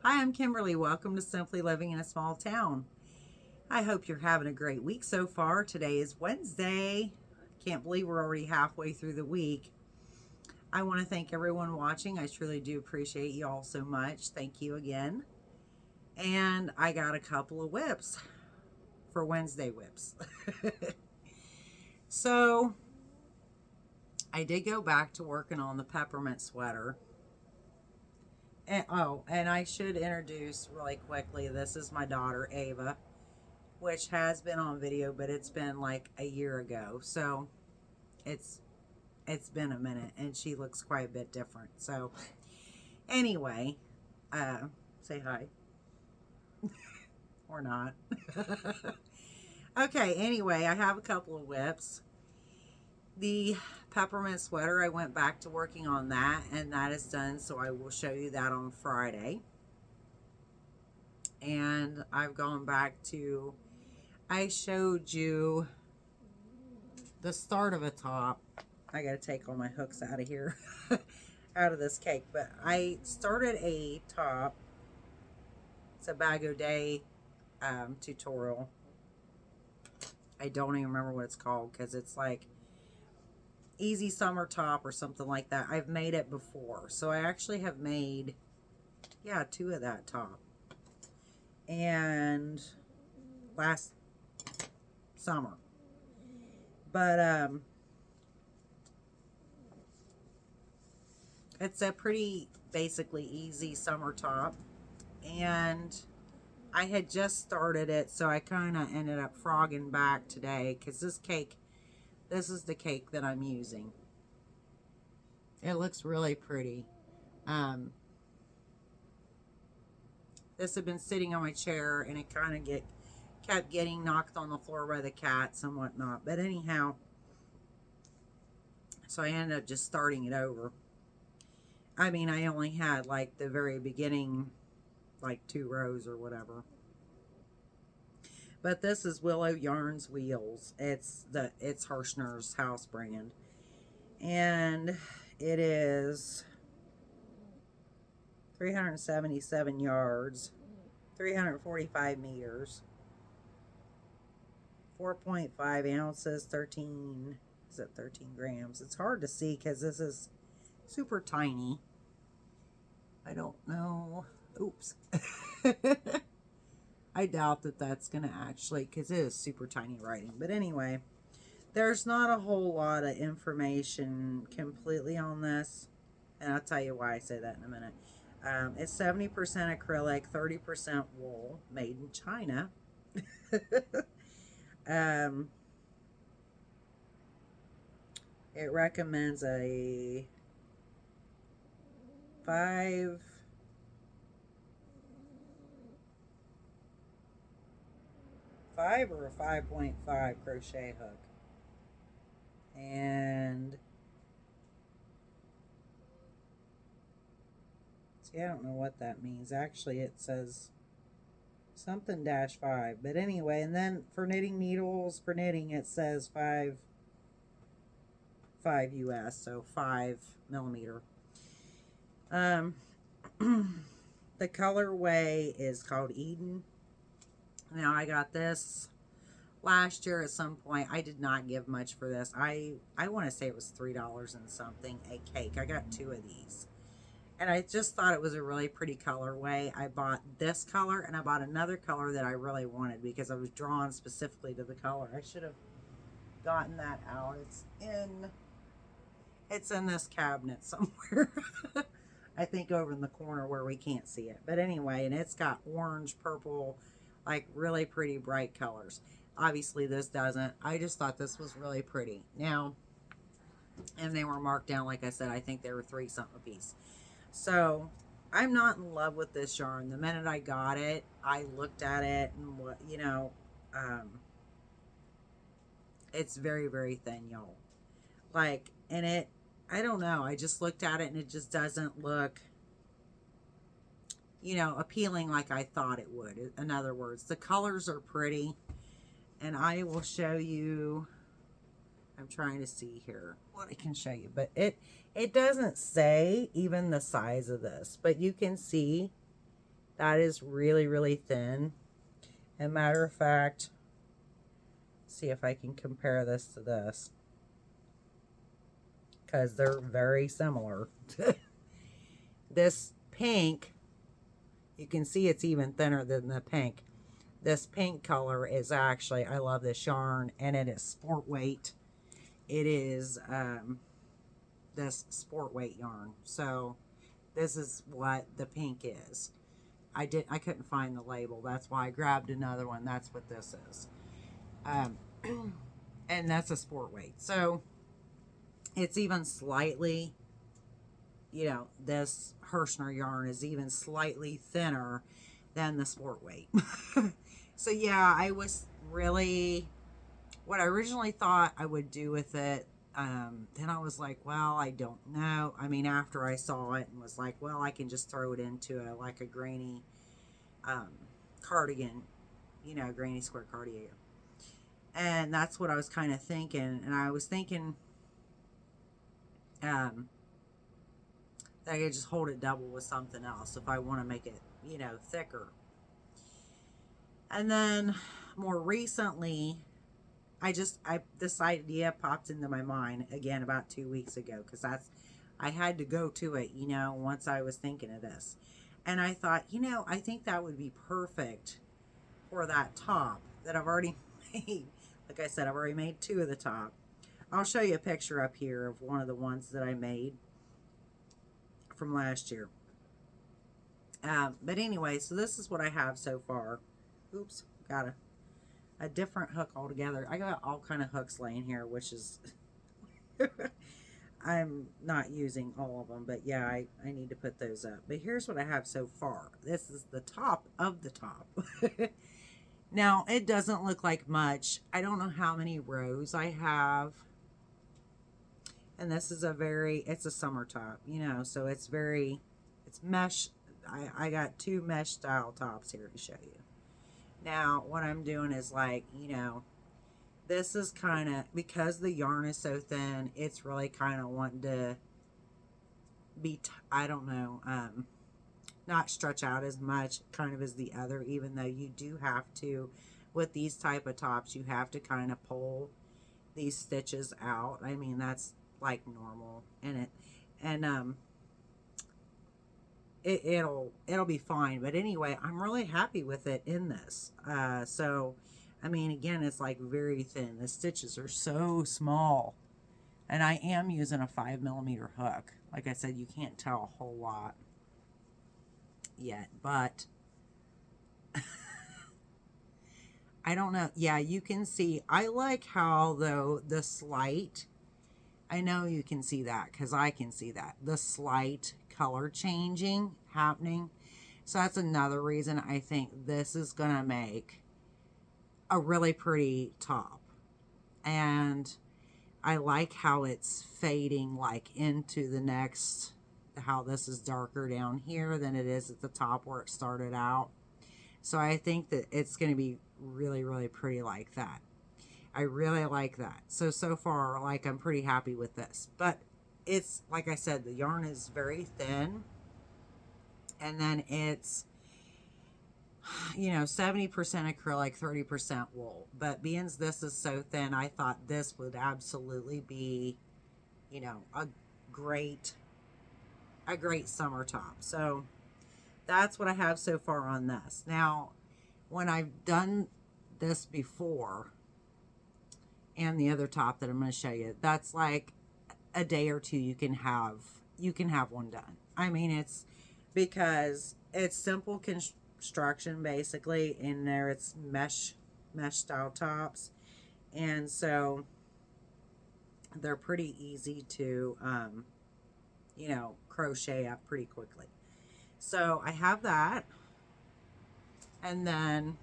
Hi, I'm Kimberly. Welcome to Simply Living in a Small Town. I hope you're having a great week so far. Today is Wednesday. Can't believe we're already halfway through the week. I want to thank everyone watching. I truly do appreciate you all so much. Thank you again. And I got a couple of WIPS for Wednesday WIPS. So I did go back to working on the peppermint sweater. And I should introduce really quickly, this is my daughter Ava, which has been on video, but it's been like a year ago, so it's been a minute, and she looks quite a bit different. So anyway, say hi. Or not. Okay, anyway, I have a couple of WIPs. The peppermint sweater, I went back to working on that, and that is done, so I will show you that on Friday. And I've gone back to, I showed you the start of a top. I gotta take all my hooks out of here, out of this cake. But I started a top. It's a bag o' day tutorial. I don't even remember what it's called because it's like easy summer top or something like that. I've made it before, so I actually have made, yeah, 2 of that top. And last summer. But it's a pretty basically easy summer top, and I had just started it, so I kind of ended up frogging back today because this is the cake that I'm using. It looks really pretty. This had been sitting on my chair, and it kind of kept getting knocked on the floor by the cats and whatnot. But anyhow, so I ended up just starting it over. I mean, I only had like the very beginning, like 2 rows or whatever. But this is Willow Yarns Wheels. It's Hirschner's house brand. And it is 377 yards, 345 meters, 4.5 ounces, 13 grams? It's hard to see because this is super tiny. I don't know. Oops. I doubt that that's going to actually, because it is super tiny writing. But anyway, there's not a whole lot of information completely on this. And I'll tell you why I say that in a minute. It's 70% acrylic, 30% wool, made in China. It recommends a 5 or a 5.5 crochet hook. And see, I don't know what that means. Actually, it says something -5. But anyway, and then for knitting needles, for knitting, it says 5 US, so 5 millimeter. The colorway is called Eden. Now, I got this last year at some point. I did not give much for this. I want to say it was $3 and something a cake. I got 2 of these. And I just thought it was a really pretty colorway. I bought this color, and I bought another color that I really wanted because I was drawn specifically to the color. I should have gotten that out. It's in this cabinet somewhere. I think over in the corner where we can't see it. But anyway, and it's got orange, purple, like really pretty bright colors. Obviously this doesn't. I just thought this was really pretty. Now, and they were marked down, like I said, I think they were 3 something a piece. So I'm not in love with this yarn. The minute I got it, I looked at it, and what, you know, it's very, very thin, y'all. Like, and it, I don't know, I just looked at it and it just doesn't look, you know, appealing like I thought it would. In other words, the colors are pretty, and I will show you. I'm trying to see here what I can show you, but it doesn't say even the size of this, but you can see That is really, really thin. And matter of fact, see if I can compare this to this, because they're very similar. This pink, you can see it's even thinner than the pink. This pink color is actually, I love this yarn, and it is sport weight. It is this sport weight yarn. So this is what the pink is. I couldn't find the label. That's why I grabbed another one. That's what this is. And that's a sport weight. So it's even slightly, you know, this Hirschner yarn is even slightly thinner than the sport weight. So yeah, I was really, what I originally thought I would do with it, then I was like, well, I don't know. I mean, after I saw it and was like, well, I can just throw it into like a granny cardigan, you know, granny square cardigan. And that's what I was kind of thinking. And I was thinking that I could just hold it double with something else if I want to make it, you know, thicker. And then more recently, this idea popped into my mind again about 2 weeks ago, because I had to go to it, you know, once I was thinking of this. And I thought, you know, I think that would be perfect for that top that I've already made. Like I said, I've already made 2 of the top. I'll show you a picture up here of one of the ones that I made from last year. But anyway, so this is what I have so far. Oops, got a different hook altogether. I got all kind of hooks laying here, which is I'm not using all of them, but yeah, I need to put those up. But here's what I have so far. This is the top of the top. Now, it doesn't look like much. I don't know how many rows I have. And this is it's a summer top, you know, so it's mesh. I got 2 mesh style tops here to show you. Now, what I'm doing is, like, you know, this is kind of, because the yarn is so thin, it's really kind of wanting to be, I don't know, not stretch out as much kind of as the other, even though you do have to, with these type of tops, you have to kind of pull these stitches out. I mean, that's like normal in it. And, it'll be fine. But anyway, I'm really happy with it in this. So, I mean, again, it's like very thin. The stitches are so small. And I am using a 5mm hook. Like I said, you can't tell a whole lot yet. But I don't know. Yeah, you can see. I like how, though, the slight, I know you can see that because I can see that. The slight color changing happening. So that's another reason I think this is going to make a really pretty top. And I like how it's fading like into the next, how this is darker down here than it is at the top where it started out. So I think that it's going to be really, really pretty like that. I really like that. So far, like, I'm pretty happy with this. But it's, like I said, the yarn is very thin. And then it's, you know, 70% acrylic, 30% wool. But being this is so thin, I thought this would absolutely be, you know, a great summer top. So that's what I have so far on this. Now, when I've done this before, and the other top that I'm going to show you, that's like a day or two you can have one done. I mean, it's because it's simple construction basically, and there it's mesh style tops, and so they're pretty easy to you know, crochet up pretty quickly. So I have that, and then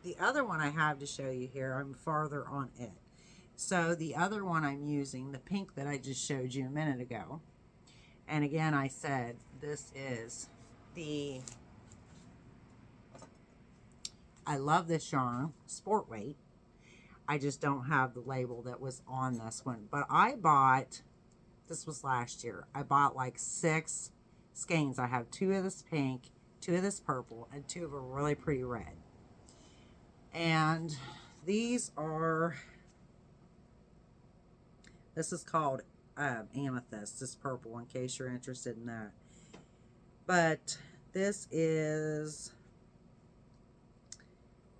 the other one I have to show you here, I'm farther on it. So the other one I'm using, the pink that I just showed you a minute ago. And again, I said this is I love this yarn, sport weight. I just don't have the label that was on this one. But I bought, this was last year, I bought like 6 skeins. I have 2 of this pink 2 of this purple, and 2 of a really pretty red. And these are, this is called amethyst, this purple, in case you're interested in that. But this is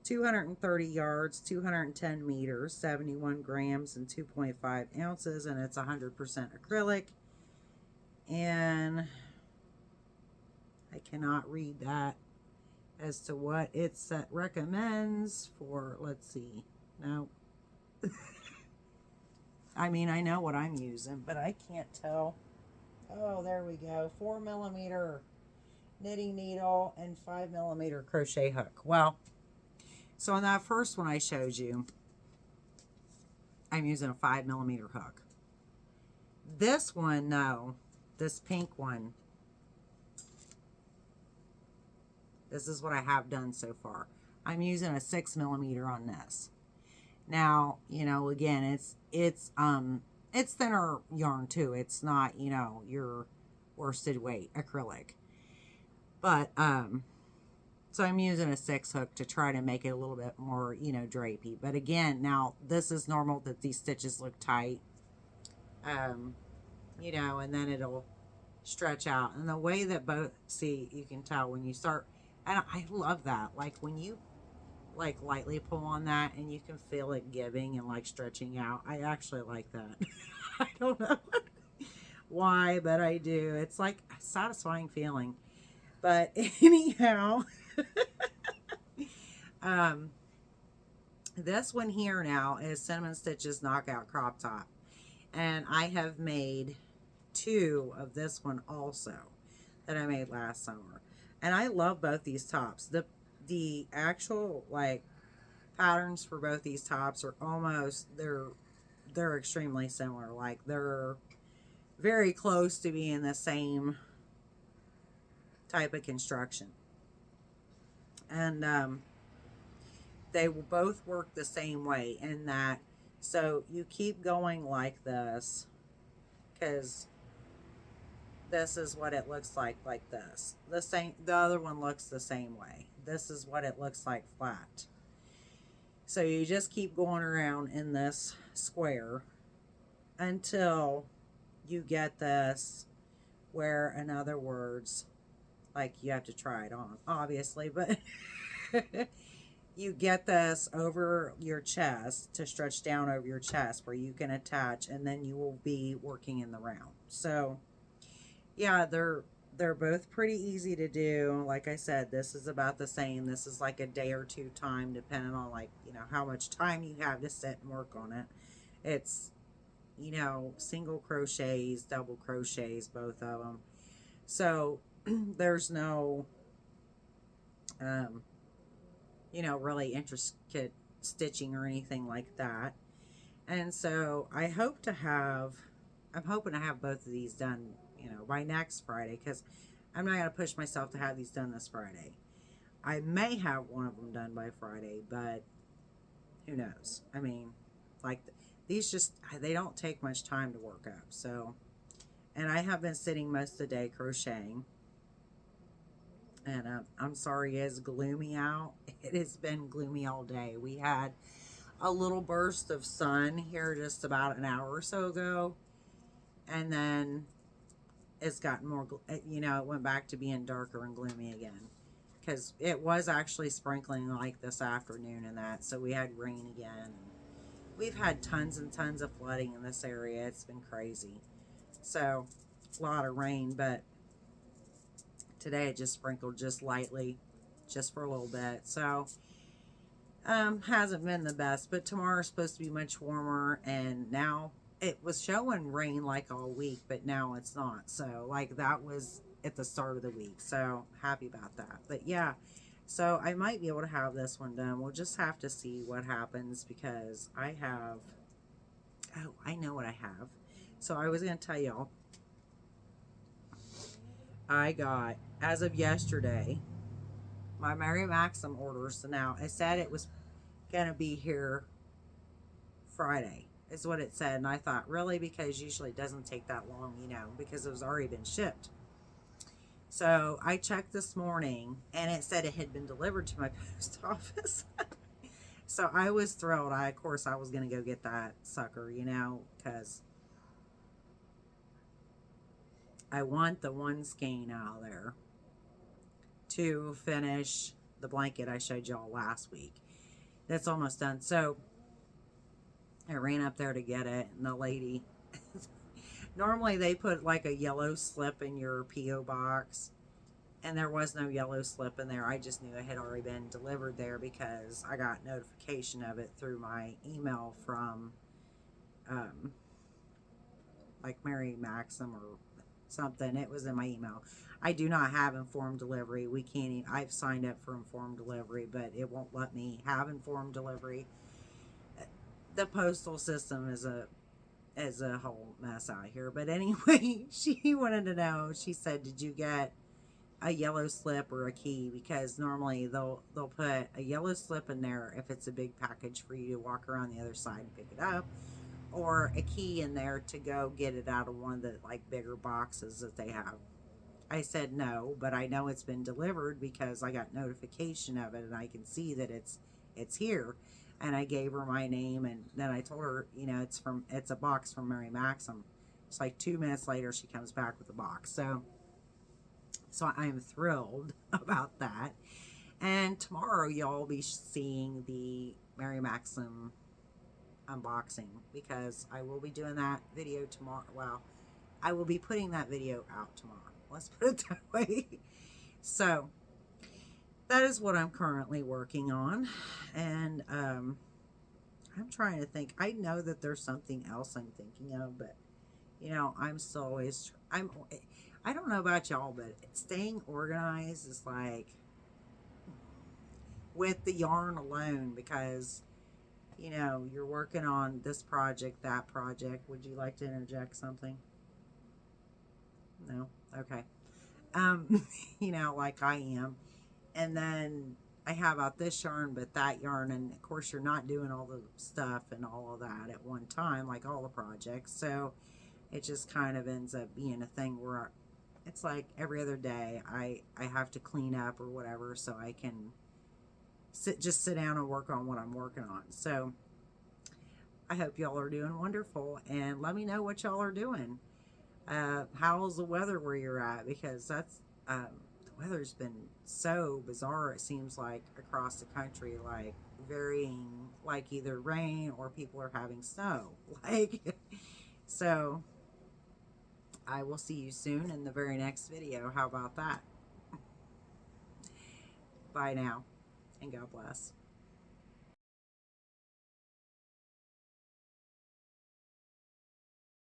230 yards, 210 meters, 71 grams, and 2.5 ounces, and it's 100% acrylic. And I cannot read that as to what it recommends for, let's see, no. I mean, I know what I'm using, but I can't tell. Oh, there we go. 4mm knitting needle and 5mm crochet hook. Well, so on that first one I showed you, I'm using a 5mm hook. This one, no, this pink one, this is what I have done so far. I'm using a 6mm on this. Now, you know, again, it's thinner yarn too. It's not, you know, your worsted weight acrylic. But, so I'm using a 6 hook to try to make it a little bit more, you know, drapey. But again, now this is normal that these stitches look tight. You know, and then it'll stretch out. And the way that both, see, you can tell when you start, and I love that. Like when you like lightly pull on that and you can feel it giving and like stretching out. I actually like that. I don't know why, but I do. It's like a satisfying feeling. But anyhow, this one here now is Cinnamon Stitches Knockout Crop Top. And I have made 2 of this one also that I made last summer. And I love both these tops. The actual like patterns for both these tops are almost, they're extremely similar. Like they're very close to being the same type of construction. And they will both work the same way in that, so you keep going like this, because this is what it looks like this. The other one looks the same way. This is what it looks like flat. So you just keep going around in this square until you get this where, in other words, like you have to try it on, obviously, but you get this over your chest to stretch down over your chest where you can attach, and then you will be working in the round. So yeah, they're both pretty easy to do. Like I said, this is about the same. This is like a day or 2 time, depending on, like, you know, how much time you have to sit and work on it. It's, you know, single crochets, double crochets, both of them. So there's no, you know, really intricate stitching or anything like that. And so I'm hoping to have both of these done, you know, by next Friday, because I'm not going to push myself to have these done this Friday. I may have one of them done by Friday, but who knows? I mean, like, these just, they don't take much time to work up. So, and I have been sitting most of the day crocheting. And I'm sorry, it's gloomy out. It has been gloomy all day. We had a little burst of sun here just about an hour or so ago. And then it's gotten more, you know, it went back to being darker and gloomy again. Because it was actually sprinkling like this afternoon and that. So we had rain again. We've had tons and tons of flooding in this area. It's been crazy. So, a lot of rain, but today it just sprinkled just lightly, just for a little bit. So, hasn't been the best, but tomorrow's supposed to be much warmer, and now it was showing rain like all week, but now it's not. So, like, that was at the start of the week. So, happy about that. But yeah, so I might be able to have this one done. We'll just have to see what happens, because I have, oh, I know what I have. So I was going to tell y'all, I got, as of yesterday, my Mary Maxim orders. So now, it said it was going to be here Friday, is what it said. And I thought, really? Because usually it doesn't take that long, you know, because it was already been shipped. So I checked this morning and it said it had been delivered to my post office. So I was thrilled. Of course, I was going to go get that sucker, you know, because I want the one skein out of there to finish the blanket I showed y'all last week. That's almost done. So I ran up there to get it, and the lady, normally they put like a yellow slip in your P.O. box, and there was no yellow slip in there. I just knew it had already been delivered there because I got notification of it through my email from like Mary Maxim or something. It was in my email. I do not have informed delivery. We can't even, I've signed up for informed delivery, but it won't let me have informed delivery. The postal system is a whole mess out here. But anyway, she wanted to know. She said, "Did you get a yellow slip or a key?" Because normally they'll put a yellow slip in there if it's a big package for you to walk around the other side and pick it up, or a key in there to go get it out of one of the like bigger boxes that they have. I said no, but I know it's been delivered because I got notification of it and I can see that it's here. And I gave her my name, and then I told her, you know, it's a box from Mary Maxim. It's like 2 minutes later she comes back with the box. So I'm thrilled about that. And tomorrow y'all will be seeing the Mary Maxim unboxing because I will be doing that video tomorrow. Well, I will be putting that video out tomorrow. Let's put it that way. So that is what I'm currently working on. And I'm trying to think. I know that there's something else I'm thinking of, but you know, I'm still always, I don't know about y'all, but staying organized is like with the yarn alone, because you know, you're working on this project, that project. Would you like to interject something? No? Okay. You know, like I am. And then I have out this yarn, but that yarn, and of course you're not doing all the stuff and all of that at one time, like all the projects. So it just kind of ends up being a thing where it's like every other day I have to clean up or whatever so I can just sit down and work on what I'm working on. So I hope y'all are doing wonderful, and let me know what y'all are doing. How's the weather where you're at? Because that's the weather's been so bizarre. It seems like across the country, like varying, like either rain or people are having snow. Like, so I will see you soon in the very next video. How about that? Bye now, and God bless.